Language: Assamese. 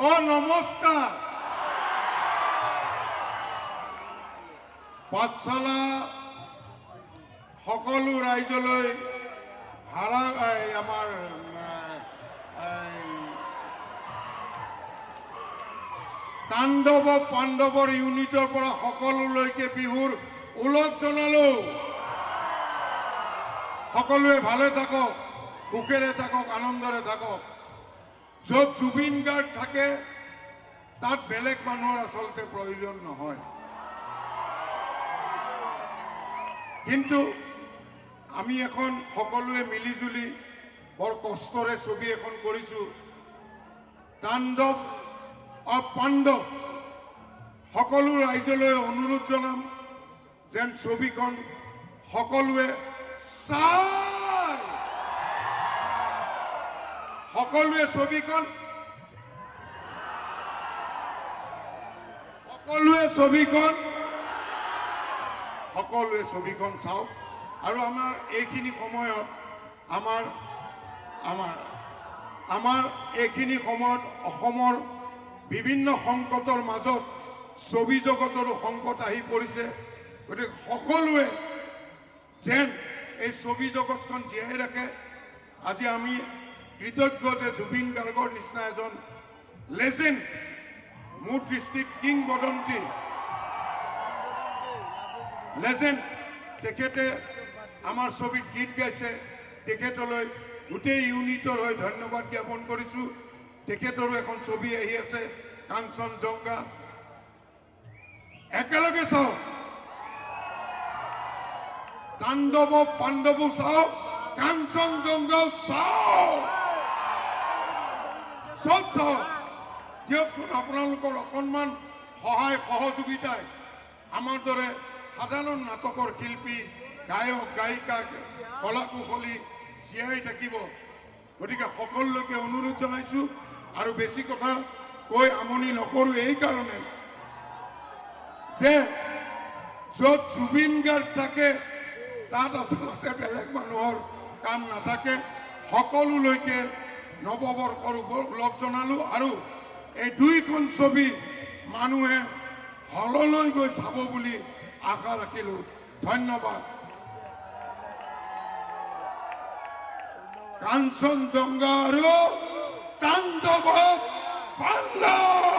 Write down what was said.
নমস্কাৰ। পাঠশালা সকলো ৰাইজলৈ আমাৰ তাণ্ডৱ পাণ্ডৱৰ ইউনিটৰ পৰা সকলোলৈকে বিহুৰ ওলগ জনালো। সকলোৱে ভালে থাকক, সুখেৰে থাকক, আনন্দৰে থাকক। য'ত জুবিন গাৰ্গ থাকে তাত বেলেগ মানুহৰ আচলতে প্ৰয়োজন নহয়, কিন্তু আমি এখন সকলোৱে মিলিজুলি বৰ কষ্টৰে ছবি এখন কৰিছো। তাণ্ডৱ পাণ্ডৱ। সকলো ৰাইজলৈ অনুৰোধ জনাম যেন ছবিখন সকলোৱে চাই, সকলোৱে ছবিখন চাওক। আৰু আমাৰ এইখিনি সময়ত আমাৰ এইখিনি সময়ত অসমৰ বিভিন্ন সংকটৰ মাজত ছবি জগতৰো সংকট আহি পৰিছে। গতিকে সকলোৱে যেন এই ছবি জগতখন জীয়াই ৰাখে। আজি আমি কৃতজ্ঞ যে জুবিন গাৰ্গৰ নিচিনা এজন লেজেণ্ড, মোৰ দৃষ্টিত কিংবদন্তি লেজেণ্ড, তেখেতে আমাৰ ছবিত গীত গাইছে। তেখেতলৈ গোটেই ইউনিটৰ হৈ ধন্যবাদ জ্ঞাপন কৰিছোঁ। তেখেতৰো এখন ছবি আহি আছে, কাঞ্চনজংঘা। একেলগে চাওক, তাণ্ডৱ পাণ্ডৱো চাওক, কাঞ্চনজংঘাও চাওক, চব চাওক। দিয়কচোন, আপোনালোকৰ অকণমান সহায় সহযোগিতাই আমাৰ দৰে সাধাৰণ নাটকৰ শিল্পী, গায়ক, গায়িকা, কলা কুশলী জীয়াই থাকিব। গতিকে সকলোকে অনুৰোধ জনাইছো। আৰু বেছি কথা কৈ আমনি নকৰো, এইকাৰণে যে য'ত জুবিন গাৰ্গ থাকে তাত আচলতে বেলেগ মানুহৰ কাম নাথাকে। সকলোলৈকে নৱবৰ্ষৰ লগ জনালো। আৰু এই দুইখন ছবি মানুহে হললৈ গৈ চাব বুলি আশা ৰাখিলো। ধন্যবাদ। কাঞ্চনজংঘা আৰু তাণ্ডৱ পাণ্ডৱ।